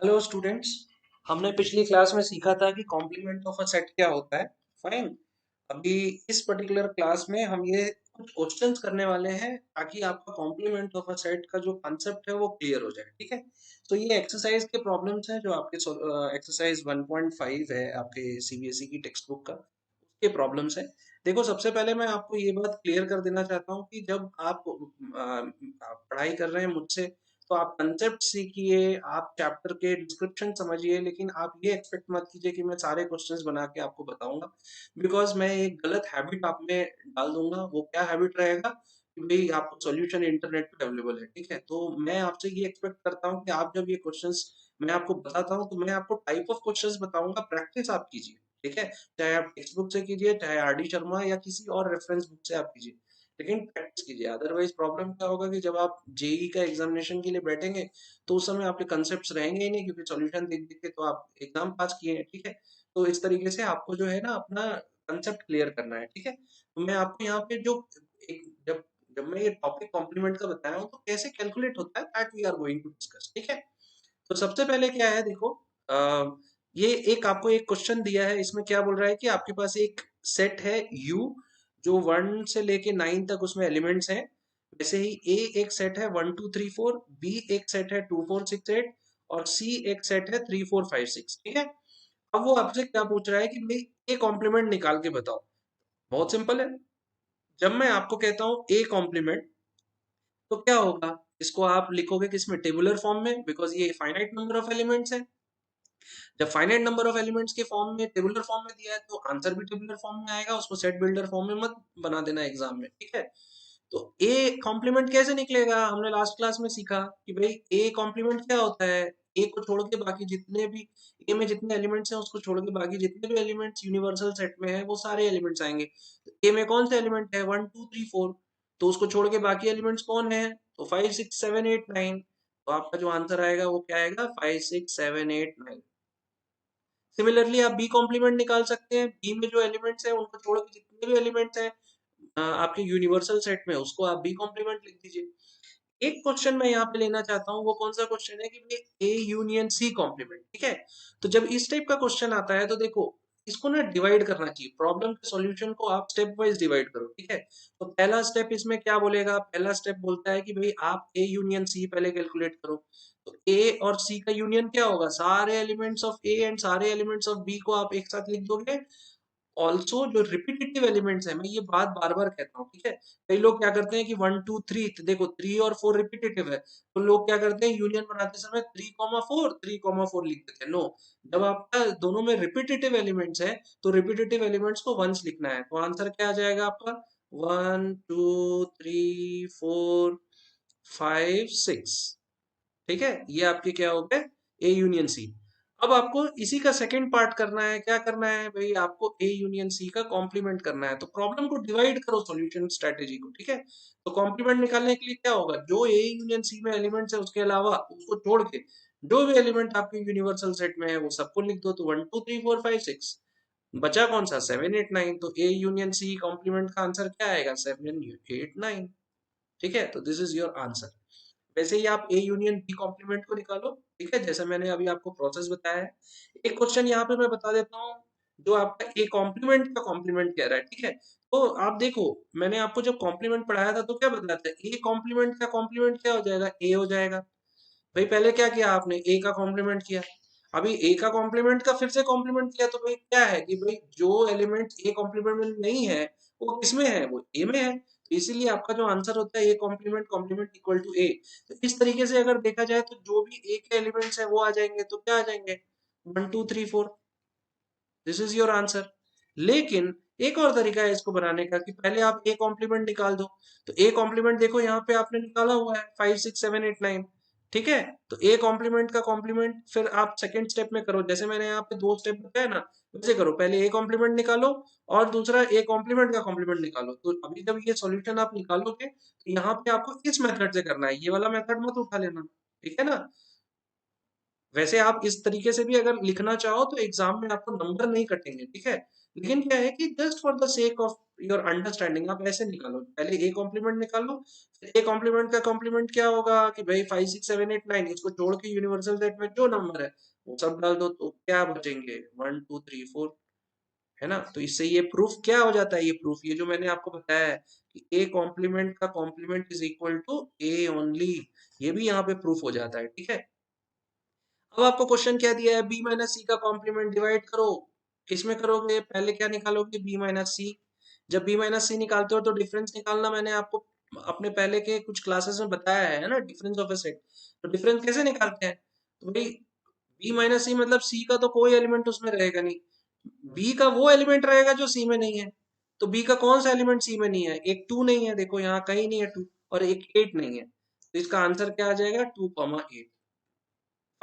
Hello students. हमने पिछली class में सीखा था कि कॉम्प्लीमेंट ऑफ अ सेट क्या होता है। फाइन। अभी इस पर्टिकुलर क्लास में हम ये कुछ क्वेश्चंस करने वाले हैं ताकि आपका कॉम्प्लीमेंट ऑफ अ सेट का जो कॉन्सेप्ट है वो क्लियर हो जाए। ठीक है। तो ये एक्सरसाइज के प्रॉब्लम्स हैं जो आपके एक्सरसाइज 1.5 है आपके सीबीएसई की टेक्स्ट बुक का, उसके प्रॉब्लम्स है। देखो, सबसे पहले मैं आपको ये बात क्लियर कर देना चाहता हूँ कि जब आप पढ़ाई कर रहे हैं मुझसे, तो आप कंसेप्ट सीखिए, आप चैप्टर के डिस्क्रिप्शन समझिए, लेकिन आप ये एक्सपेक्ट मत कीजिए कि मैं सारे क्वेश्चंस बना के आपको बताऊंगा, बिकॉज मैं एक गलत हैबिट आप में डाल दूंगा। वो क्या हैबिट रहेगा कि भाई आपको सॉल्यूशन इंटरनेट पे अवेलेबल है। ठीक है, तो मैं आपसे ये एक्सपेक्ट करता हूँ कि आप जब ये क्वेश्चंस मैं आपको बताता हूँ तो मैं आपको टाइप ऑफ क्वेश्चंस बताऊंगा, प्रैक्टिस आप कीजिए। ठीक है, चाहे आप टेक्स्ट बुक से कीजिए, चाहे आरडी शर्मा या किसी और रेफरेंस बुक से आप कीजिए, लेकिन प्रैक्टिस कीजिए। अदरवाइज प्रॉब्लम क्या होगा कि जब आप जेई का एग्जामिनेशन के लिए बैठेंगे तो उस समय आपके कंसेप्ट्स रहेंगे ही नहीं, क्योंकि सॉल्यूशन देख देख के तो आप एग्जाम पास किए हैं। ठीक है, तो इस तरीके से आपको जो है ना अपना कंसेप्ट क्लियर करना है। ठीक है, तो मैं आपको यहाँ पे जो एक जब जब मैं ये टॉपिक कॉम्प्लीमेंट का बताया हूँ तो कैसे कैलकुलेट होता है, that we are going to discuss. ठीक है, तो सबसे पहले क्या है, देखो, ये एक आपको एक क्वेश्चन दिया है। इसमें क्या बोल रहा है कि आपके पास एक सेट है यू, जो 1 से लेके 9 तक उसमें एलिमेंट्स हैं। वैसे ही ए एक सेट है 1 2 3 4, बी एक सेट है 2 4 6 8, और सी एक सेट है 3 4 5 6। ठीक है, अब वो आपसे क्या पूछ रहा है कि भाई ए कॉम्प्लीमेंट निकाल के बताओ। बहुत सिंपल है। जब मैं आपको कहता हूँ ए कॉम्प्लीमेंट, तो क्या होगा, इसको आप लिखोगे किसमें, टेबुलर फॉर्म में, बिकॉज ये फाइनाइट नंबर ऑफ एलिमेंट्स है। जब फाइनाइट नंबर ऑफ एलिमेंट्स के फॉर्म में, टेबुलर फॉर्म में दिया है, तो आंसर भी टेबुलर फॉर्म में आएगा। उसको सेट बिल्डर फॉर्म में मत बना देना एग्जाम में। ठीक है, तो ए कॉम्प्लीमेंट कैसे निकलेगा, हमने लास्ट क्लास में सीखा कि भाई ए कॉम्प्लीमेंट क्या होता है। ए को छोड़ के बाकी जितने भी, ए में जितने एलिमेंट्स हैं उसको छोड़ के बाकी जितने भी एलिमेंट्स यूनिवर्सल सेट में है वो सारे एलिमेंट्स आएंगे। तो ए में कौन से एलिमेंट है, 1 2 3 4, तो उसको छोड़ के बाकी एलिमेंट्स कौन है, तो 5 6 7 8 9। तो आपका जो आंसर आएगा वो क्या आएगा, 5 6 7 8 9। सिमिलरली आप बी कॉम्प्लीमेंट निकाल सकते हैं। बी में जो एलिमेंट्स हैं उनको छोड़ के जितने भी एलिमेंट्स हैं आपके यूनिवर्सल सेट में, उसको आप बी कॉम्प्लीमेंट लिख दीजिए। एक क्वेश्चन मैं यहाँ पे लेना चाहता हूँ, वो कौन सा क्वेश्चन है कि भाई ए यूनियन सी कॉम्प्लीमेंट। ठीक है, तो जब इस टाइप का क्वेश्चन आता है तो देखो, इसको ना डिवाइड करना चाहिए। प्रॉब्लम के सॉल्यूशन को आप स्टेप वाइज डिवाइड करो। ठीक है, तो पहला स्टेप इसमें क्या बोलेगा, पहला स्टेप बोलता है कि भाई आप ए यूनियन सी पहले कैलकुलेट करो। तो ए और सी का यूनियन क्या होगा, सारे एलिमेंट्स ऑफ ए एंड सारे एलिमेंट्स ऑफ बी को आप एक साथ लिख दोगे। ऑल्सो जो रिपीटेटिव एलिमेंट्स है, मैं ये बात बार बार कहता हूँ। ठीक है, कई लोग क्या करते हैं कि 1 2 3, देखो 3 और 4 रिपीटेटिव है, तो लोग क्या करते हैं यूनियन बनाते समय 3 4 लिख देते हैं। नो, जब आपका दोनों में रिपीटेटिव एलिमेंट्स है तो रिपीटेटिव एलिमेंट्स को वंस लिखना है। तो आंसर क्या आ जाएगा आपका, 1 2 3 4 5 6। ठीक है, ये आपके क्या हो गए, ए यूनियन सी। अब आपको इसी का सेकंड पार्ट करना है। क्या करना है भाई, आपको ए यूनियन सी का कॉम्प्लीमेंट करना है। तो प्रॉब्लम को डिवाइड करो सॉल्यूशन स्ट्रेटेजी को। ठीक है, तो कॉम्प्लीमेंट निकालने के लिए क्या होगा, जो ए यूनियन सी में एलिमेंट्स है उसके अलावा उसको छोड़ के जो भी एलिमेंट आपके यूनिवर्सल सेट में है वो सबको लिख दो। तो 1 2 3 4 5 6 बचा कौन सा, 7 8 9। तो ए यूनियन सी कॉम्प्लीमेंट का आंसर क्या आएगा, 7 8 9। ठीक है, तो दिस इज योर आंसर। वैसे ही आप ए यूनियन बी कॉम्प्लीमेंट को निकालो। ठीक है, जैसा मैंने अभी आपको प्रोसेस बताया है। एक क्वेश्चन यहाँ पे मैं बता देता हूँ, जो आपका ए कॉम्प्लीमेंट का कॉम्प्लीमेंट कह रहा है। ठीक है, तो आप देखो, मैंने आपको जब कॉम्प्लीमेंट पढ़ाया था तो क्या बताया था, ए कॉम्प्लीमेंट का कॉम्प्लीमेंट क्या हो जाएगा, ए हो जाएगा। भाई पहले क्या किया आपने, ए का कॉम्प्लीमेंट किया, अभी ए का कॉम्प्लीमेंट का फिर से कॉम्प्लीमेंट किया। तो भाई क्या है कि भाई जो एलिमेंट ए कॉम्प्लीमेंट में नहीं है वो किसमें है, वो ए में है। तो इसीलिए आपका जो आंसर होता है A complement complement equal to A. तो इस तरीके से अगर देखा जाए तो जो भी ए के एलिमेंट्स है वो आ जाएंगे। तो क्या आ जाएंगे, 1 2 3 4। This is your answer. लेकिन एक और तरीका है इसको बनाने का कि पहले आप ए कॉम्प्लीमेंट निकाल दो। तो ए कॉम्प्लीमेंट देखो यहाँ पे आपने निकाला हुआ है 5 6 7 8 9। ठीक है, तो ए कॉम्प्लीमेंट का कॉम्प्लीमेंट फिर आप सेकंड स्टेप में करो, जैसे मैंने यहाँ पे दो स्टेप बताया ना, वैसे करो। पहले ए कॉम्प्लीमेंट निकालो और दूसरा ए कॉम्प्लीमेंट का कॉम्प्लीमेंट निकालो। तो अभी जब ये सॉल्यूशन आप निकालोगे तो यहाँ पे आपको इस मेथड से करना है, ये वाला मेथड मत उठा लेना। ठीक है ना, वैसे आप इस तरीके से भी अगर लिखना चाहो तो एग्जाम में आपको नंबर नहीं कटेंगे, ठीक है। लेकिन क्या है कि just for the sake of your understanding आप ऐसे निकालो, पहले ए कॉम्प्लीमेंट निकालो, फिर ए कॉम्प्लीमेंट का कॉम्प्लीमेंट क्या होगा कि भाई 5 6 7 8 9, इसको छोड़ के यूनिवर्सल सेट में जो नंबर है वो सब डाल दो, तो क्या बचेंगे 1 2 3 4, है ना। तो इससे ये प्रूफ क्या हो जाता है, ये प्रूफ ये जो मैंने आपको बताया है कि ए कॉम्प्लीमेंट का complement is equal to A only, ये भी यहाँ पे प्रूफ हो जाता है, ठीक है। अब आपको क्वेश्चन क्या दिया है, बी माइनस सी का कॉम्प्लीमेंट डिवाइड करो, किसमें करोगे, पहले क्या निकालोगे, बी माइनस सी। जब बी माइनस सी निकालते हो तो डिफरेंस निकालना मैंने आपको अपने पहले के कुछ क्लासेस में बताया है ना, डिफरेंस ऑफ ए सेट। तो डिफरेंस कैसे निकालते हैं, तो भाई बी माइनस सी मतलब सी का तो कोई एलिमेंट उसमें रहेगा नहीं, बी का वो एलिमेंट रहेगा जो सी में नहीं है। तो बी का कौन सा एलिमेंट सी में नहीं है, एक 2 नहीं है, देखो यहाँ कहीं नहीं है 2, और एक 8 नहीं है, तो इसका आंसर क्या आ जाएगा 2 8।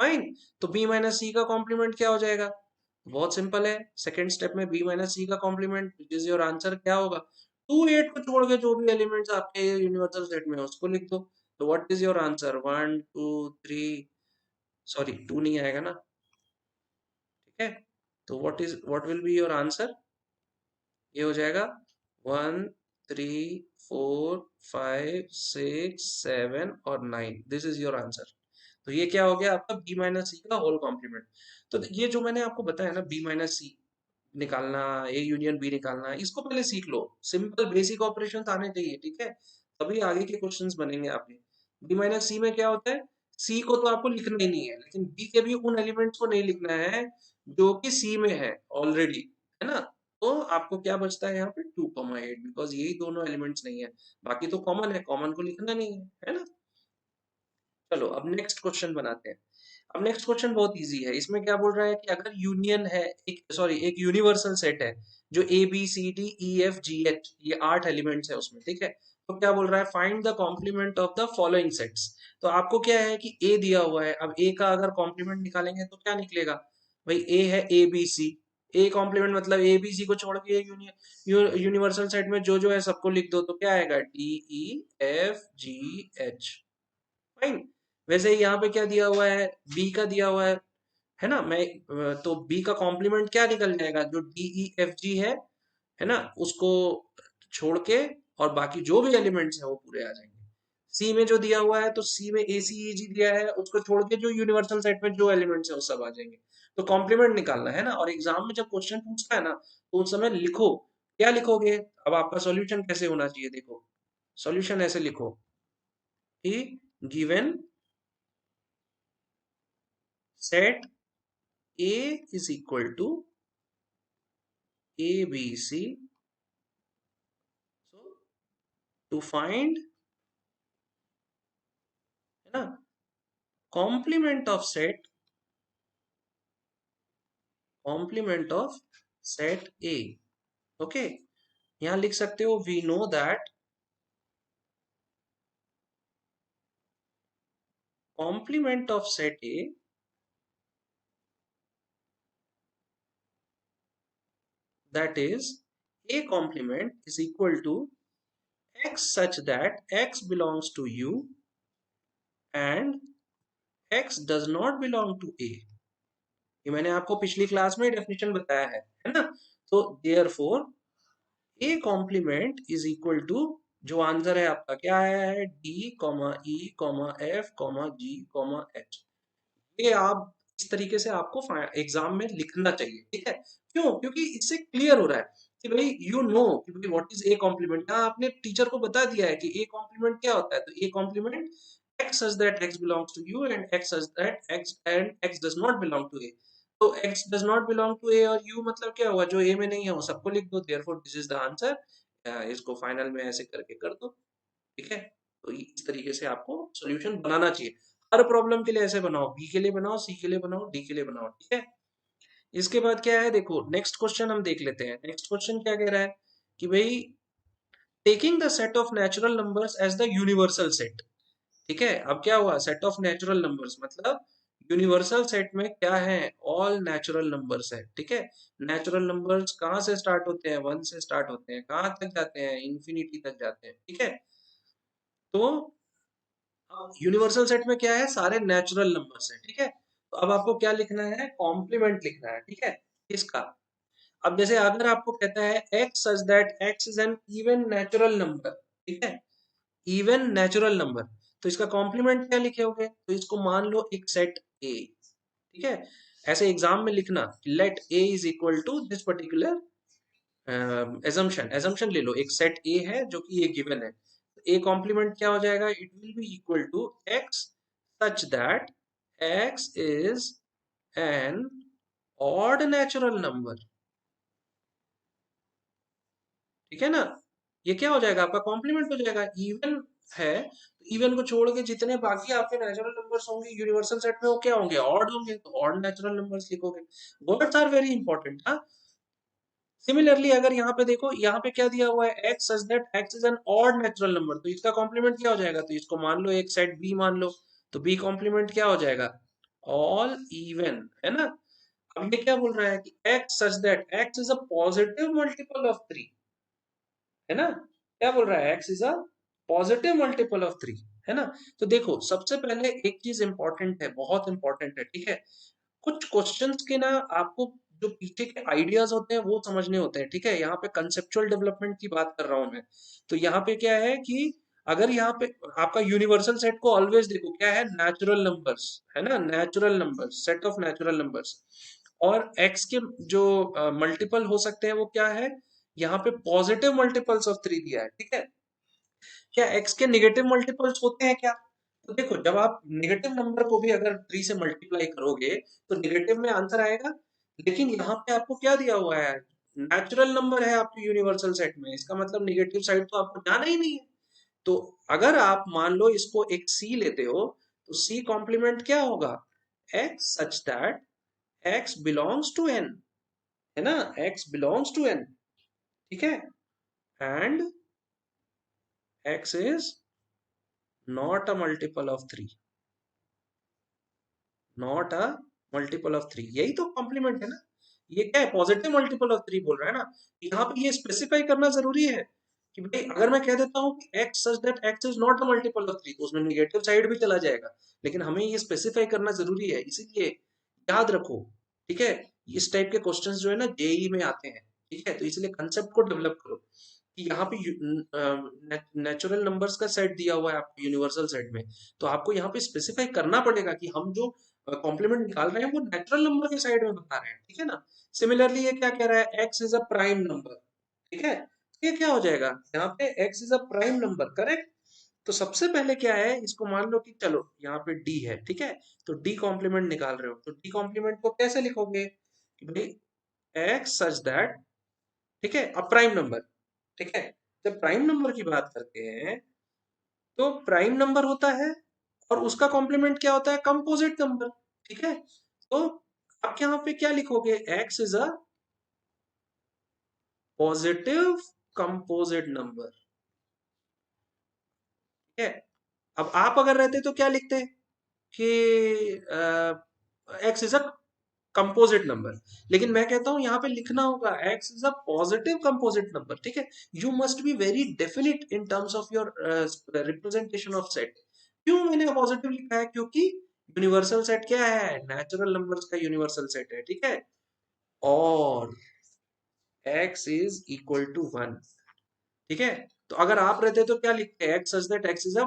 फाइन। तो b माइनस सी का कॉम्प्लीमेंट क्या हो जाएगा, बहुत सिंपल है, सेकंड स्टेप में b माइनस सी का complement which is your answer क्या होगा, 2 8 को छोड़ के जो भी एलिमेंट्स आपके यूनिवर्सल सेट में है उसको लिख दो। तो what is your answer 1 2 3, sorry 2 नहीं आएगा ना, ठीक है। तो what will be your answer, ये हो जाएगा 1 3 4 5 6 7 और 9, दिस इज योर आंसर। तो ये क्या हो गया आपका बी माइनस सी का होल कॉम्प्लीमेंट। तो ये जो मैंने आपको बताया ना बी माइनस सी निकालना, ए यूनियन बी निकालना, इसको पहले सीख लो, सिंपल बेसिक ऑपरेशंस आने चाहिए, ठीक है, तभी आगे के क्वेश्चंस बनेंगे आपके। बी माइनस सी में क्या होता है, सी को तो आपको लिखना ही नहीं है, लेकिन बी के भी उन एलिमेंट्स को नहीं लिखना है जो कि सी में है ऑलरेडी, है ना। तो आपको क्या बचता है यहाँ पे 2 8, बिकॉज यही दोनों एलिमेंट्स नहीं है, बाकी तो कॉमन है, कॉमन को लिखना नहीं है ना। चलो अब नेक्स्ट क्वेश्चन बनाते हैं। अब नेक्स्ट क्वेश्चन बहुत इजी है, इसमें क्या बोल रहा है कि अगर यूनियन है, एक यूनिवर्सल सेट है जो A B C D E F G H, ये 8 एलिमेंट्स है उसमें, ठीक है। तो क्या बोल रहा है, find the complement of the following sets. तो आपको क्या है कि ए दिया हुआ है, अब ए का अगर कॉम्प्लीमेंट निकालेंगे तो क्या निकलेगा, भाई ए है ए बी सी, ए कॉम्प्लीमेंट मतलब ए बी सी को छोड़ के यूनिवर्सल सेट में जो जो है सबको लिख दो, तो क्या आएगा D E F G H. Fine. वैसे ही यहाँ पे क्या दिया हुआ है, बी का दिया हुआ है ना, मैं तो बी का कॉम्प्लीमेंट क्या निकल जाएगा, जो डी ई एफ जी है ना, उसको छोड़ के और बाकी जो भी एलिमेंट्स है वो पूरे आ जाएंगे। सी में जो दिया हुआ है, तो सी में ए सी ई जी दिया है, उसको छोड़ के जो यूनिवर्सल सेट में जो एलिमेंट्स है वो सब आ जाएंगे। तो कॉम्प्लीमेंट निकालना है ना, और एग्जाम में जब क्वेश्चन पूछता है ना तो उस समय लिखो, क्या लिखोगे, अब आपका सॉल्यूशन कैसे होना चाहिए, देखो सॉल्यूशन ऐसे लिखो कि given set A is equal to ABC. So to find, है ना, complement of set A, okay. यहाँ लिख सकते हो we know that complement of set A, that is A complement is equal to x such that x belongs to U and x does not belong to A। ये मैंने आपको पिछली class में definition बताया है ना। तो therefore A complement is equal to, जो आंसर है आपका क्या आया है, D comma E comma F comma G comma H. ये आप इस तरीके से आपको एग्जाम में लिखना चाहिए, ठीक है। क्यों, क्योंकि इससे क्लियर हो रहा है कि भाई यू नो कि भाई व्हाट इज ए कॉम्प्लीमेंट, यहाँ आपने टीचर को बता दिया है कि ए कॉम्प्लीमेंट क्या होता है। तो A complement x such that x belongs to u and x such that x does not belong to a। तो x does not belong to a और u मतलब क्या हुआ, जो a में नहीं है वो सबको लिख दो, therefore this is the answer। इसको फाइनल में ऐसे करके कर दो, ठीक है। तो इस तरीके से आपको सॉल्यूशन बनाना चाहिए, हर प्रॉब्लम के लिए ऐसे बनाओ, बी के लिए बनाओ, सी के लिए बनाओ, डी के लिए बनाओ, ठीक है। इसके बाद क्या है, देखो नेक्स्ट क्वेश्चन हम देख लेते हैं। नेक्स्ट क्वेश्चन क्या कह रहा है कि भाई taking the set of natural numbers as the universal set, ठीक है। अब क्या हुआ, सेट ऑफ नेचुरल नंबर्स मतलब यूनिवर्सल सेट में क्या है, ऑल नेचुरल नंबर्स है, ठीक है। नेचुरल नंबर्स कहाँ से स्टार्ट होते हैं, 1 से स्टार्ट होते हैं, कहाँ तक जाते हैं, इंफिनिटी तक जाते हैं, ठीक है। तो यूनिवर्सल सेट में क्या है, सारे नेचुरल नंबर्स है, ठीक है। तो अब आपको क्या लिखना है, कॉम्प्लीमेंट लिखना है, ठीक है, इसका। अब जैसे अगर आपको कहता है x such that x is an even natural number, ठीक है, इवन नेचुरल नंबर, तो इसका कॉम्प्लीमेंट क्या लिखोगे, तो इसको मान लो एक सेट a, ठीक है, ऐसे एग्जाम में लिखना let a is equal to this particular assumption ले लो, एक सेट ए है जो कि ये गिवन है, ए कॉम्प्लीमेंट क्या हो जाएगा, it will be equal to X such that X is an odd natural number, ठीक है ना, ये क्या हो जाएगा, आपका कॉम्प्लीमेंट हो जाएगा, इवन है, इवन को छोड़ के जितने बाकी आपके नेचुरल नंबर्स होंगे यूनिवर्सल सेट में वो क्या होंगे, ऑड होंगे, तो ऑड नेचुरल नंबर्स लिखोगे। Words are very important. Similarly अगर यहाँ पे देखो, यहाँ पे क्या दिया हुआ है, x such that x is an odd natural number, तो इसका कॉम्प्लीमेंट क्या हो जाएगा, तो इसको मान लो एक सेट b मान लो, तो b कॉम्प्लीमेंट क्या हो जाएगा, ऑल इवन, है ना। अब ये क्या बोल रहा है कि x such that x is a positive multiple of 3, है ना, क्या बोल रहा है, x is a positive multiple of 3, है ना। तो देखो सबसे पहले एक चीज इंपॉर्टेंट है, बहुत इंपॉर्टेंट है, ठीक है, कुछ क्वेश्चंस के ना आपको जो पीछे के आइडियाज होते हैं वो समझने होते हैं, ठीक है, यहाँ पे कंसेप्चुअल डेवलपमेंट की बात कर रहा हूं मैं। तो यहाँ पे क्या है कि अगर यहाँ पे आपका यूनिवर्सल सेट को ऑलवेज देखो क्या है, नेचुरल नंबर्स, है ना, natural numbers, set of natural numbers, और एक्स के जो मल्टीपल हो सकते हैं वो क्या है, यहाँ पे पॉजिटिव मल्टीपल्स ऑफ 3 दिया है, ठीक है। क्या एक्स के नेगेटिव मल्टीपल्स होते हैं क्या, तो देखो जब आप नेगेटिव नंबर को भी अगर 3 से मल्टीप्लाई करोगे तो नेगेटिव में आंसर आएगा, लेकिन यहाँ पे आपको क्या दिया हुआ है, नेचुरल नंबर है आपके यूनिवर्सल सेट में, इसका मतलब नेगेटिव साइड तो आपको जाना ही नहीं है। तो अगर आप मान लो इसको एक सी लेते हो, तो सी कॉम्प्लीमेंट क्या होगा, X such that X belongs to N, है ना, एक्स बिलोंग्स टू एन, ठीक है, and X is not a multiple of 3, not a multiple of 3, यही तो कॉम्प्लीमेंट है ना। ये क्या है, पॉजिटिव मल्टीपल ऑफ 3 बोल रहा है ना, यहाँ पे ये स्पेसिफाई करना जरूरी है कि भाई अगर मैं कह देता हूँ कि x such that x is not a multiple of 3, तो उसमें निगेटिव साइड भी चला जाएगा, लेकिन हमें ये स्पेसिफाई करना जरूरी है, इसीलिए याद रखो, ठीक है, इस टाइप के क्वेश्चंस जो है ना जेई में आते हैं, ठीक है, तो इसलिए कंसेप्ट को डेवलप करो कि यहाँ पे नेचुरल नंबर्स का सेट दिया हुआ है आपको यूनिवर्सल सेट में, तो आपको यहाँ पे स्पेसिफाई करना पड़ेगा कि हम जो कॉम्प्लीमेंट निकाल रहे हैं वो नेचुरल नंबर के साइड में बता रहे हैं, ठीक है ना। सिमिलरली ये क्या कह रहा है, x is a prime number, ठीक है, तो ये क्या हो जाएगा, यहाँ पे x is a prime number, correct. तो सबसे पहले क्या है, इसको मान लो कि चलो यहाँ पे d है, ठीक है, तो d कॉम्प्लीमेंट निकाल रहे हो, तो d कॉम्प्लीमेंट को कैसे लिखोगे कि भाई x सच दैट, ठीक है, अब प्राइम नंबर, ठीक है, जब प्राइम नंबर की बात करते हैं तो प्राइम नंबर होता है और उसका कॉम्प्लीमेंट क्या होता है, कंपोजिट नंबर, ठीक है, तो आप यहाँ पे क्या लिखोगे, x is a positive composite number, ठीक है। अब आप अगर रहते तो क्या लिखते कि x is a composite number, लेकिन मैं कहता हूं यहाँ पे लिखना होगा x is a positive composite number, ठीक है। You must be very definite in terms of your representation of set. क्यों मैंने पॉजिटिव लिखा है, क्योंकि यूनिवर्सल सेट क्या है, नेचुरल नंबर्स का यूनिवर्सल सेट है, ठीक है, और x इज इक्वल टू 1, ठीक है। तो अगर आप रहते तो क्या लिखते हैं, x such that x is a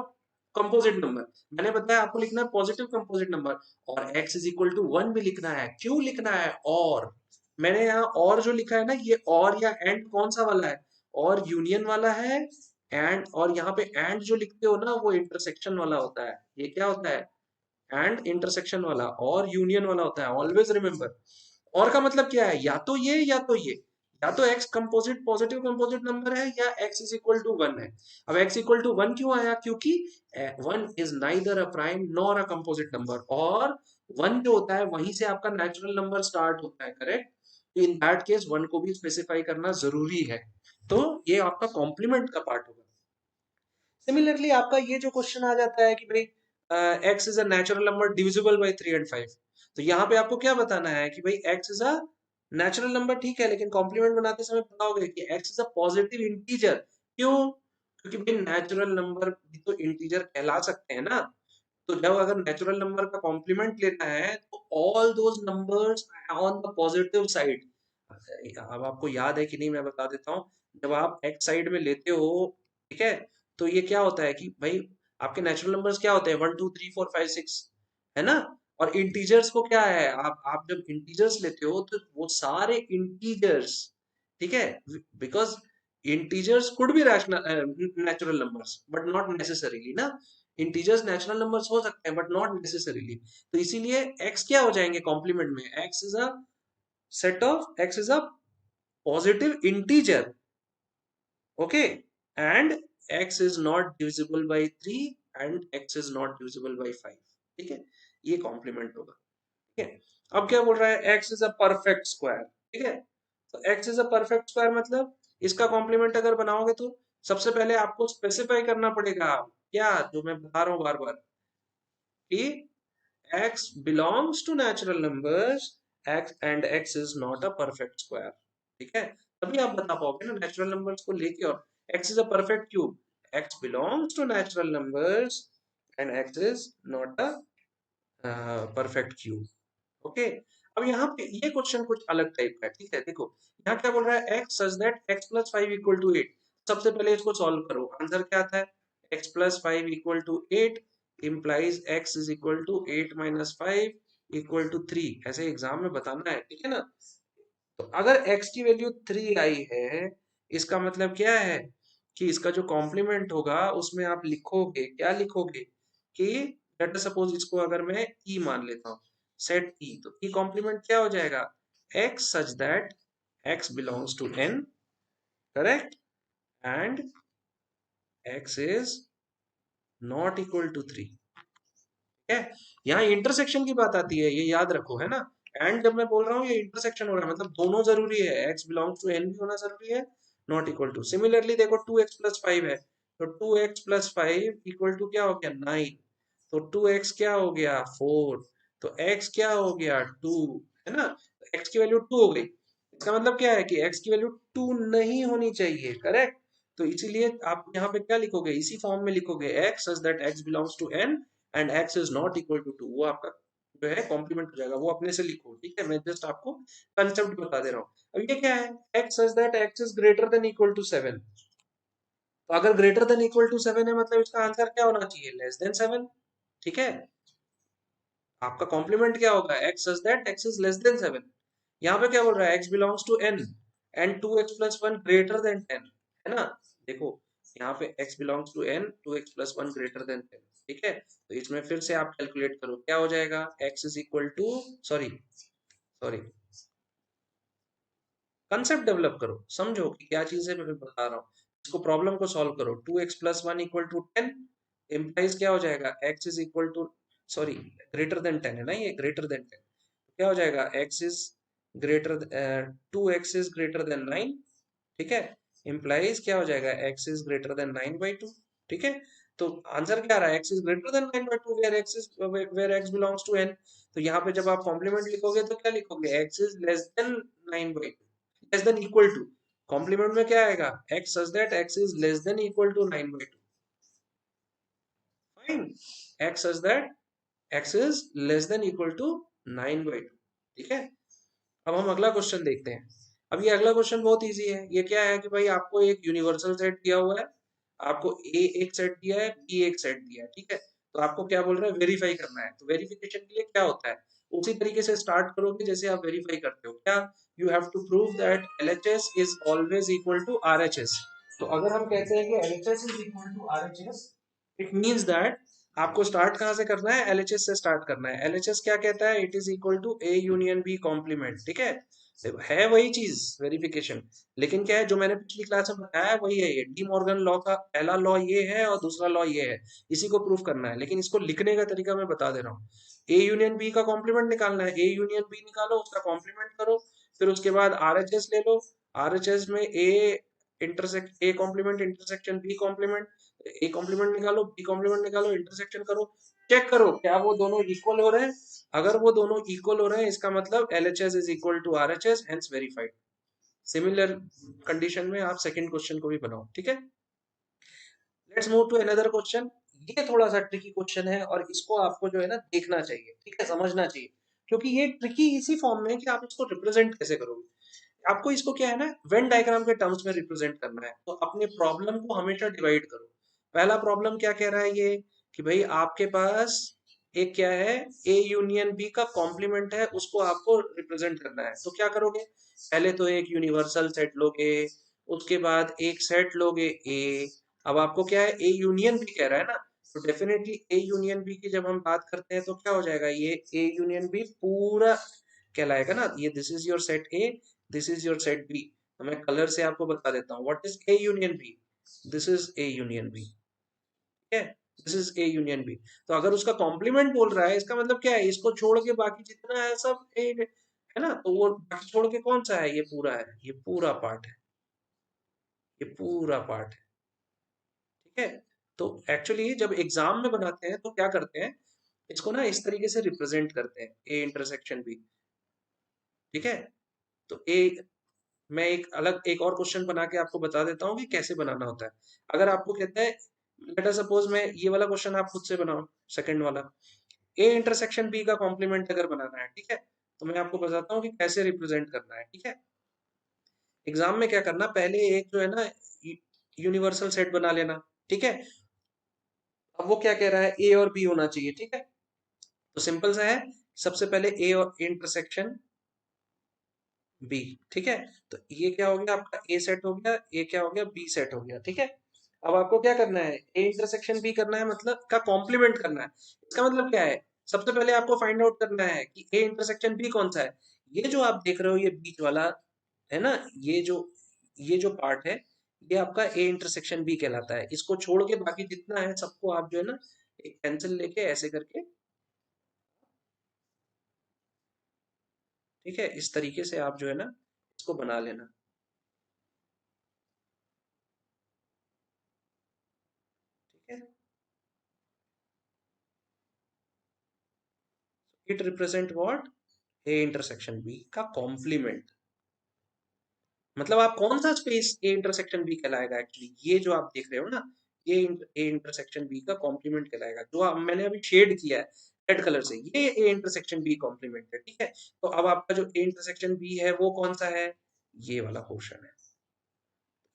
composite number, मैंने बताया आपको लिखना है पॉजिटिव कंपोजिट नंबर, और x इज इक्वल टू 1 भी लिखना है, क्यों लिखना है, और मैंने यहाँ और जो लिखा है ना, ये और या एंड कौन सा वाला है, और यूनियन वाला है, एंड, और यहाँ पे एंड जो लिखते हो ना वो इंटरसेक्शन वाला होता है, ये क्या होता है, एंड इंटरसेक्शन वाला, और यूनियन वाला होता है, ऑलवेज रिमेंबर। और का मतलब क्या है, या तो ये या तो ये, या तो x composite positive composite number है या x इज इक्वल टू 1 है। अब x इक्वल टू 1 क्यों आया, क्योंकि 1 is neither a prime nor a composite number, और 1 जो होता है वहीं से आपका नेचुरल नंबर स्टार्ट होता है, करेक्ट, तो इन दैट केस 1 को भी स्पेसिफाई करना जरूरी है, तो ये आपका कॉम्प्लीमेंट का पार्ट होगा। सिमिलरली आपका ये जो क्वेश्चन आ जाता है कि भाई x is a natural number divisible by 3 and 5, तो यहाँ पे आपको क्या बताना है कि भाई x is a natural number, ठीक है, लेकिन कॉम्प्लीमेंट बनाते समय बताओगे कि x is a positive integer, क्यों, क्योंकि भाई नेचुरल नंबर भी तो इंटीजर कहला सकते हैं ना, तो जब अगर नेचुरल नंबर का कॉम्प्लीमेंट लेना है तो all those numbers on the positive side. अब आपको याद है कि नहीं, मैं बता देता हूँ। जब आप एक्स साइड में लेते हो, ठीक है, तो ये क्या होता है कि भाई आपके नेचुरल नंबर्स क्या होते हैं, 1 2 3 4 5 6, है ना। और इंटीजर्स को क्या है, आप जब इंटीजर्स लेते हो तो वो सारे इंटीजर्स, ठीक है, because integers could be rational natural numbers but not necessarily ना। इंटीजर्स नेचुरल नंबर्स हो सकते हैं बट नॉट नेसेसरीली। तो इसीलिए एक्स क्या हो जाएंगे कॉम्प्लीमेंट में, x is a set of x is a positive integer, okay, and x is not divisible by 3 and x is not divisible by 5, ठीक है, ये कॉम्प्लीमेंट होगा। ठीक है, अब क्या बोल रहा है, x is a perfect square, ठीक है। तो x is a perfect square मतलब इसका कॉम्प्लीमेंट अगर बनाओगे तो सबसे पहले आपको स्पेसिफाई करना पड़ेगा क्या, जो मैं बता रहा हूँ बार बार, कि x belongs to natural numbers, x and x is not a perfect square, ठीक है। तभी आप बता पाओगे ना नेचुरल नंबर्स को लेके, और x is a perfect cube, x belongs to natural numbers and x is not a perfect cube, okay. अब यहाँ पे ये क्वेश्चन कुछ अलग टाइप का है, ठीक है। देखो यहाँ क्या बोल रहा है, x such that x plus 5 equal to 8। सबसे पहले इसको सॉल्व करो, आंसर क्या आता है, x plus 5 equal to 8 implies x is equal to 8 minus 5 equal to 3, ऐसे एग्जाम में बताना है, ठीक है ना। तो अगर x की वैल्यू 3 आई है, इसका मतलब क्या है कि इसका जो कॉम्प्लीमेंट होगा उसमें आप लिखोगे, क्या लिखोगे कि लेट सपोज इसको अगर मैं e मान लेता हूँ, सेट e, तो e कॉम्प्लीमेंट क्या हो जाएगा, x such that x belongs to n, correct, and x is not equal to 3, है। यहाँ इंटरसेक्शन की बात आती है, ये याद रखो, है ना। एंड जब मैं बोल रहा हूँ ये इंटरसेक्शन हो रहा है मतलब दोनों जरूरी है, x बिलोंग्स टू n भी होना जरूरी है, नॉट इक्वल टू। सिमिलरली देखो 2x प्लस 5 है, तो 2x प्लस 5 इक्वल टू क्या हो गया, 9। तो 2x क्या हो गया, 4। तो x क्या हो गया, 2, है ना। तो x की वैल्यू 2 हो गई, इसका मतलब क्या है कि x की वैल्यू 2 नहीं होनी चाहिए, करेक्ट। तो इसीलिए आप यहाँ पे क्या लिखोगे, इसी फॉर्म में लिखोगे, x such that x belongs to n and x is not equal to 2, वो आपका जो है कॉम्प्लीमेंट हो जाएगा, वो अपने से लिखो, ठीक है। मैं जस्ट आपको कंसेप्ट बता दे रहा हूँ। अब ये क्या है, x such that x is greater than equal to 7। तो अगर ग्रेटर देन इक्वल टू 7 है मतलब इसका आंसर क्या होना चाहिए, लेस देन 7, ठीक है। आपका कॉम्प्लीमेंट क्या होगा, x such that x is less than 7। यहाँ पे क्या बोल रहा है, x belongs to n and 2x plus 1 greater than 10, है ना। देखो यहाँ पे x belongs to n, 2x plus 1 greater than 10, ठीक है। तो इसमें फिर से आप कैलकुलेट करो, क्या हो जाएगा, x is equal to, sorry sorry, concept develop करो, समझो कि क्या चीज है, मैं बता रहा हूँ। इसको प्रॉब्लम को सॉल्व करो, 2x plus 1 equal to 10 implies क्या हो जाएगा, x is equal to, sorry greater than 10 है ना, ये ग्रेटर देन 10, क्या हो जाएगा, x is greater, 2x is greater then 9, ठीक है। इम्प्लाइज क्या हो जाएगा, x इज ग्रेटर देन 9/2, ठीक है। तो आंसर क्या आ रहा है, x is greater than 9/2 where x belongs to n। तो यहाँ पे जब आप कॉम्प्लीमेंट लिखोगे तो क्या लिखोगे, x is less than 9/2, less than equal to, complement में क्या आएगा, x such that x is less than equal to 9/2, fine, x such that x is less than equal to 9/2, ठीक है। अब हम अगला क्वेश्चन देखते हैं। अब ये अगला क्वेश्चन बहुत इजी है, ये क्या है कि भाई आपको एक यूनिवर्सल सेट दिया हुआ है, आपको ए एक सेट दिया है, बी एक सेट दिया है, ठीक है। तो आपको क्या बोल रहा है, वेरीफाई करना है। तो वेरिफिकेशन के लिए क्या होता है, उसी तरीके से स्टार्ट करोगे जैसे आप वेरीफाई करते हो, क्या, you have to prove that LHS is always equal to RHS। तो अगर हम कहते हैं कि LHS is equal to RHS, it means that आपको स्टार्ट कहाँ से करना है, LHS से स्टार्ट करना है। LHS क्या कहता है, it is equal to A union B complement, ठीक है वही चीज वेरिफिकेशन। लेकिन क्या है, जो मैंने पिछली क्लास में बताया वही है, ये डी मॉर्गन लॉ का पहला लॉ ये है और दूसरा लॉ ये है, इसी को प्रूफ करना है। लेकिन इसको लिखने का तरीका मैं बता दे रहा हूँ। ए यूनियन बी का कॉम्प्लीमेंट निकालना है, ए यूनियन बी निकालो, उसका कॉम्प्लीमेंट करो, फिर उसके बाद RHS ले लो, RHS में A complement intersection B complement, A complement निकालो, बी कॉम्प्लीमेंट निकालो, इंटरसेक्शन करो, चेक करो क्या वो दोनों इक्वल हो रहे हैं। अगर वो दोनों इक्वल हो रहे हैं इसका मतलब LHS is equal to RHS, hence verified. Similar condition में आप सेकंड क्वेश्चन को भी बनाओ, ठीक है। Let's move to another question. ये थोड़ा सा ट्रिकी क्वेश्चन है और इसको आपको जो है ना देखना चाहिए, ठीक है, समझना चाहिए, क्योंकि ये ट्रिकी इसी फॉर्म में है कि आप इसको रिप्रेजेंट कैसे करोगे। आपको इसको क्या है ना वेन डायग्राम के टर्म्स में रिप्रेजेंट करना है, तो अपने प्रॉब्लम को हमेशा डिवाइड करो। पहला प्रॉब्लम क्या कह रहा है ये, कि भाई आपके पास एक क्या है, ए यूनियन बी का कॉम्प्लीमेंट है, उसको आपको रिप्रेजेंट करना है। तो क्या करोगे, पहले तो एक यूनिवर्सल सेट लोगे, उसके बाद एक सेट लोगे ए। अब आपको क्या है, ए यूनियन बी कह रहा है ना, तो डेफिनेटली ए यूनियन बी की जब हम बात करते हैं तो क्या हो जाएगा, ये ए यूनियन बी पूरा कहलाएगा ना। ये this is your set A, this is your set B. तो मैं कलर से आपको बता देता हूँ what is A union B. This is A union B, ठीक है, this is A union B. तो अगर उसका कॉम्प्लीमेंट बोल रहा है, इसका मतलब क्या है, इसको छोड़ के बाकी जितना है सब ए है ना, तो वो बाकी छोड़ के कौन सा है, ये पूरा है, ये पूरा पार्ट है, ये पूरा पार्ट है, ठीक है। तो एक्चुअली जब एग्जाम में बनाते हैं तो क्या करते हैं, इसको ना इस तरीके से रिप्रेजेंट करते हैं, ए इंटरसेक्शन बी, ठीक है। तो ए, मैं एक और क्वेश्चन बना के आपको बता देता हूँ कि कैसे बनाना होता है। अगर आपको कहता है, लेट अस सपोज मैं ये वाला क्वेश्चन आप खुद से बनाओ, सेकंड वाला, ए इंटरसेक्शन बी का कॉम्प्लीमेंट अगर बनाना है, ठीक है, तो मैं आपको बताता हूँ कि कैसे रिप्रेजेंट करना है, ठीक है। एग्जाम में क्या करना, पहले एक जो है ना यूनिवर्सल सेट बना लेना, ठीक है। अब वो क्या कह रहा है, ए और बी होना चाहिए, ठीक है। तो सिंपल सा है, सबसे पहले ए और इंटरसेक्शन बी, ठीक है। तो ये क्या हो गया आपका, ए सेट हो गया, ये क्या हो गया, बी सेट हो गया, ठीक है। अब आपको क्या करना है, ए इंटरसेक्शन बी करना है, मतलब का कॉम्प्लीमेंट करना है। इसका मतलब क्या है, सबसे पहले आपको फाइंड आउट करना है कि ए इंटरसेक्शन बी कौन सा है। ये जो आप देख रहे हो ये बीच वाला है ना, ये जो पार्ट है, ये आपका ए इंटरसेक्शन बी कहलाता है। इसको छोड़ के बाकी जितना है सबको आप जो है ना एक पेंसिल लेके ऐसे करके, ठीक है, इस तरीके से आप जो है ना इसको बना लेना, ठीक है। It represent what, A intersection B का कॉम्प्लीमेंट। मतलब आप कौन सा स्पेस ए इंटरसेक्शन बी कहलाएगा, एक्चुअली ये जो आप देख रहे हो ना, ये ए इंटरसेक्शन बी का कॉम्प्लीमेंट कहलाएगा, जो मैंने अभी शेड किया है रेड कलर से, ये ए इंटरसेक्शन बी कॉम्प्लीमेंट है, ठीक है। तो अब आपका जो ए इंटरसेक्शन बी है वो कौन सा है, ये वाला पोर्शन है।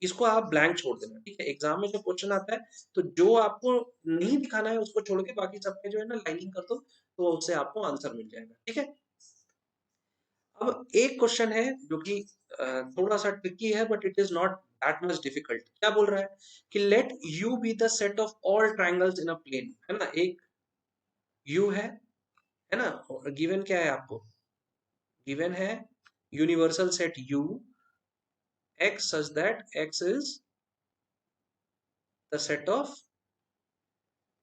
इसको आप ब्लैंक छोड़ देना, ठीक है। एग्जाम में जब क्वेश्चन आता है तो जो आपको नहीं दिखाना है उसको छोड़ के बाकी सबके जो है ना लाइनिंग कर दो, तो उससे आपको आंसर मिल जाएगा, ठीक है। अब एक क्वेश्चन है जो कि थोड़ा सा ट्रिकी है, but it is not that much difficult. क्या बोल रहा है कि let U be the set of all triangles in a plane, है ना, एक यू है ना, गिवन क्या है आपको, गिवन है universal set you x such that X is the set of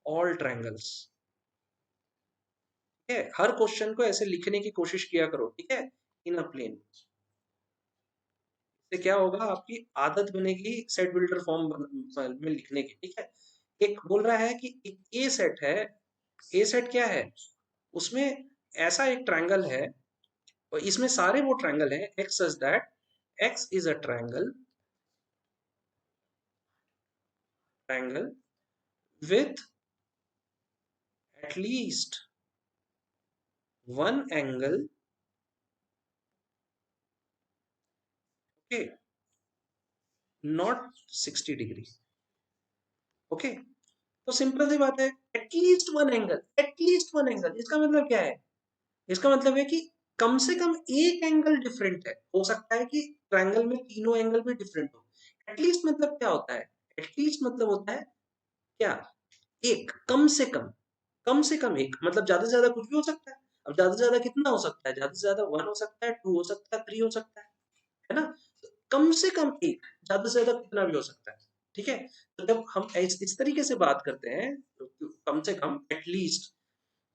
all triangles, ठीक है। हर क्वेश्चन को ऐसे लिखने की कोशिश किया करो, ठीक है, इन अ प्लेन। से क्या होगा, आपकी आदत बनेगी सेट बिल्डर फॉर्म में लिखने की, ठीक है। एक बोल रहा है कि एक ए सेट है, ए सेट क्या है, उसमें ऐसा एक ट्रायंगल है, और इसमें सारे वो ट्रायंगल है, x such that X is a triangle with at least one angle, okay, not 60 degree, okay. तो सिंपल सी बात है, at least one angle, at least one angle, इसका मतलब क्या है, इसका मतलब है कि कम से कम एक एंगल डिफरेंट है। हो सकता है कि ट्रायंगल में तीनों एंगल भी डिफरेंट हो। एटलीस्ट मतलब क्या होता है, एटलीस्ट मतलब होता है क्या, एक, कम से कम एक, मतलब ज्यादा से ज्यादा कुछ भी हो सकता है। अब ज्यादा से ज्यादा कितना हो सकता है, ज्यादा से ज्यादा वन हो सकता है, टू हो सकता है, थ्री हो सकता है ना। तो कम से कम एक, ज्यादा से ज्यादा कितना भी हो सकता है, ठीक है। तो जब हम इस तरीके से बात करते हैं तो कम से कम एटलीस्ट,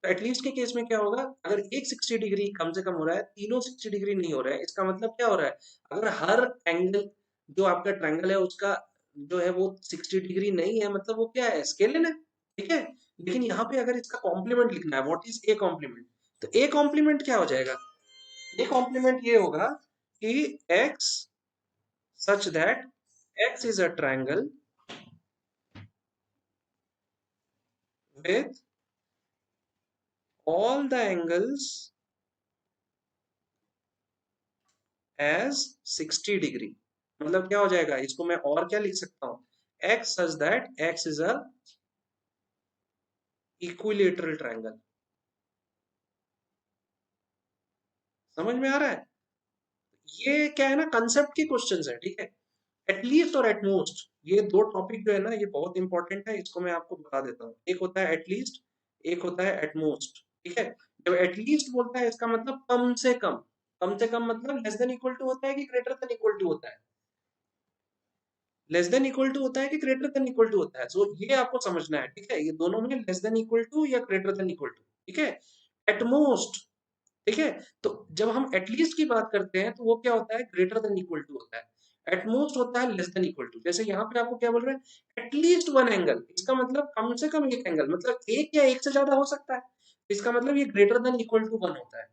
तो एटलीस्ट के केस में क्या होगा, अगर एक 60 डिग्री कम से कम हो रहा है, तीनों 60 डिग्री नहीं हो रहा है, इसका मतलब क्या हो रहा है, अगर हर एंगल जो आपका ट्रायंगल है उसका जो है वो 60 डिग्री नहीं है, मतलब वो क्या है, स्केलन है, ठीक है। लेकिन यहाँ पे अगर इसका कॉम्प्लीमेंट लिखना है, व्हाट इज ए कॉम्प्लीमेंट, तो ए कॉम्प्लीमेंट क्या हो जाएगा, ए कॉम्प्लीमेंट ये होगा कि x such that X is a triangle with all the angles as 60 degree. मतलब क्या हो जाएगा, इसको मैं और क्या लिख सकता हूं, x such that x is a equilateral triangle. समझ में आ रहा है? ये क्या है ना, कंसेप्ट की क्वेश्चंस है, ठीक है। एटलीस्ट और एटमोस्ट, ये दो टॉपिक जो है ना, ये बहुत इंपॉर्टेंट है, इसको मैं आपको बता देता हूँ। एक होता है एटलीस्ट, एक होता है एटमोस्ट, ठीक है। जब एटलीस्ट बोलता है, इसका मतलब कम से कम। कम से कम मतलब लेस देन इक्वल टू होता है कि ग्रेटर देन इक्वल टू होता है? लेस देन इक्वल टू होता है कि ग्रेटर देन इक्वल टू होता है? सो ये आपको समझना है, ठीक है। ये दोनों में लेस देन इक्वल टू या ग्रेटर देन इक्वल टू, ठीक है। एटमोस्ट, ठीक है। तो जब हम एटलीस्ट की बात करते हैं तो वो क्या होता है, ग्रेटर देन इक्वल टू होता है। एटमोस्ट होता है लेस देन इक्वल टू। जैसे यहाँ पे आपको क्या बोल रहे हैं, एटलीस्ट वन एंगल, इसका मतलब कम से कम एक एंगल, मतलब एक या एक से ज्यादा हो सकता है, इसका मतलब ये greater than equal to one होता है।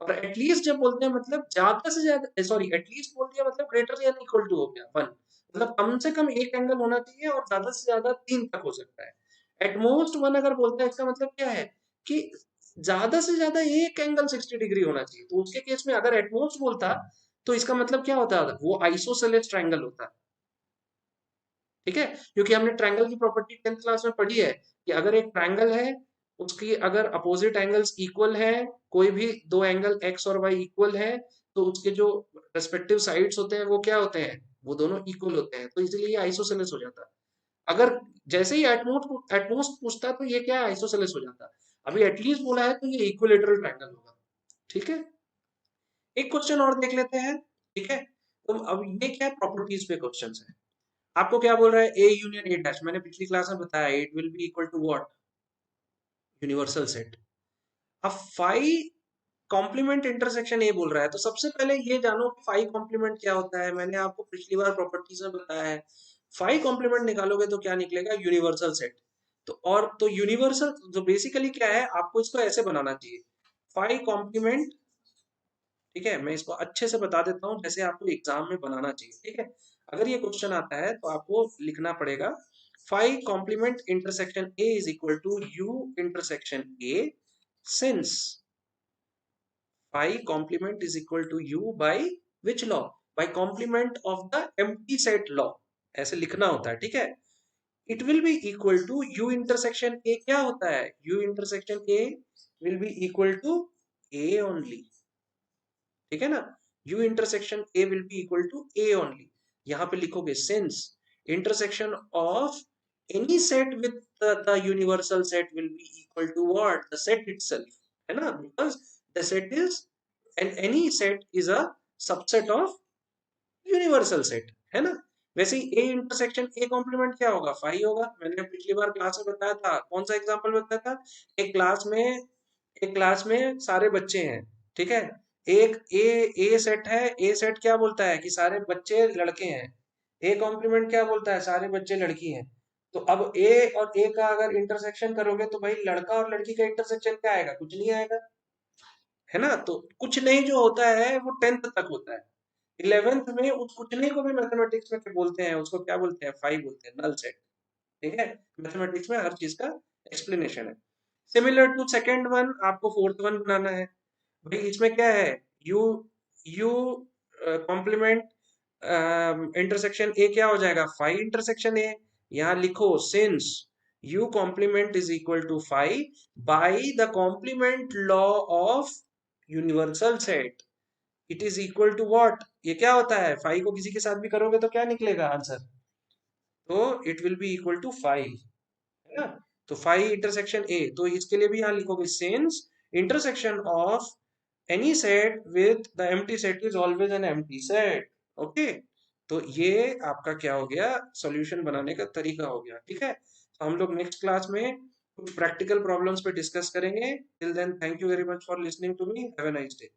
और एटलीस्ट जब बोलते हैं मतलब ज्यादा से ज्यादा, सॉरी, एटलीस्ट बोल दिया मतलब ग्रेटर देन इक्वल टू हो गया वन, मतलब कम से कम एक एंगल होना चाहिए और ज्यादा से ज्यादा तीन तक हो सकता है। एटमोस्ट वन अगर बोलता है, इसका मतलब क्या है कि ज्यादा से ज्यादा एक एंगल 60 डिग्री होना चाहिए। तो उसके केस में अगर एटमोस्ट बोलता तो इसका मतलब क्या होता है, वो आइसोसेलेस ट्रायंगल होता, ठीक है। क्योंकि हमने ट्रायंगल की प्रॉपर्टी 10th क्लास में पढ़ी है कि अगर एक ट्रायंगल है, उसकी अगर अपोजिट एंगल्स इक्वल है, कोई भी दो एंगल एक्स और वाई इक्वल है, तो उसके जो रेस्पेक्टिव साइड्स होते हैं वो क्या होते हैं, वो दोनों इक्वल होते हैं, तो इसलिए ये आइसोसेलेस हो जाता है। अगर जैसे ही एटमोस्ट पूछता तो ये क्या आइसोसेलेस हो जाता। अभी एटलीस्ट बोला है तो ये इक्विलेटरल ट्रायंगल होगा, ठीक है। एक क्वेश्चन और देख लेते हैं, ठीक है। तो अब ये क्या प्रॉपर्टीज पे क्वेश्चन है। आपको क्या बोल रहा है, ए यूनियन ए डैश, मैंने पिछली क्लास में बताया it will be equal to what, universal set. अब फाइव कॉम्प्लीमेंट इंटरसेक्शन ए बोल रहा है, तो सबसे पहले ये जानो कि फाइव कॉम्प्लीमेंट क्या होता है। मैंने आपको पिछली बार प्रॉपर्टीज में बताया है, फाइव कॉम्प्लीमेंट निकालोगे तो क्या निकलेगा, यूनिवर्सल सेट। तो और तो यूनिवर्सल जो बेसिकली क्या है, आपको इसको ऐसे बनाना चाहिए, फाइव कॉम्प्लीमेंट, ठीक है। मैं इसको अच्छे से बता देता हूँ जैसे आपको एग्जाम में बनाना चाहिए, ठीक है। अगर ये क्वेश्चन आता है तो आपको लिखना पड़ेगा, phi complement intersection A is equal to U intersection A, since phi complement is equal to u by which law, by complement of the empty set law, ऐसे लिखना होता है, ठीक है। it will be equal to u intersection a, क्या होता है, u intersection a will be equal to a only, ठीक है ना। u intersection a will be equal to a only। यहाँ पे लिखोगे since intersection of any set with the universal set will be equal to what, the set itself, है ना, because the set is, and any set is a subset of universal set, है ना। वैसे ही A intersection A complement क्या होगा, phi होगा। मैंने पिछली बार क्लास में बताया था, कौन सा एग्जांपल बताया था, एक क्लास में, एक क्लास में सारे बच्चे हैं, ठीक है। एक ए सेट है, ए सेट क्या बोलता है कि सारे बच्चे लड़के हैं, ए कॉम्प्लीमेंट क्या बोलता है, सारे बच्चे लड़की हैं। तो अब ए और ए का अगर इंटरसेक्शन करोगे तो भाई लड़का और लड़की का इंटरसेक्शन क्या आएगा, कुछ नहीं आएगा, है ना। तो कुछ नहीं जो होता है वो 10th तक होता है। 11th में उस कुछ नहीं को भी मैथमेटिक्स में क्या बोलते हैं, उसको क्या बोलते हैं, फाइव बोलते हैं, नल सेट, ठीक है। मैथमेटिक्स में हर चीज का एक्सप्लेनेशन है। सिमिलर टू सेकंड वन, आपको फोर्थ वन बनाना है। भाई इसमें क्या है, U U complement intersection A क्या हो जाएगा, फाइव इंटरसेक्शन ए। यहाँ लिखो since U complement is equal to phi by the complement law of universal set, it is equal to what, ये क्या होता है, फाइव को किसी के साथ भी करोगे तो क्या निकलेगा आंसर, तो it will be equal to phi, है ना। तो फाइव इंटरसेक्शन ए, तो इसके लिए भी यहाँ लिखोगे since intersection of any set with the empty set is always an empty set, okay. तो ये आपका क्या हो गया, सॉल्यूशन बनाने का तरीका हो गया, ठीक है। तो हम लोग नेक्स्ट क्लास में कुछ प्रैक्टिकल प्रॉब्लम्स पे डिस्कस करेंगे। Till then thank you very much for listening to me, have a nice day.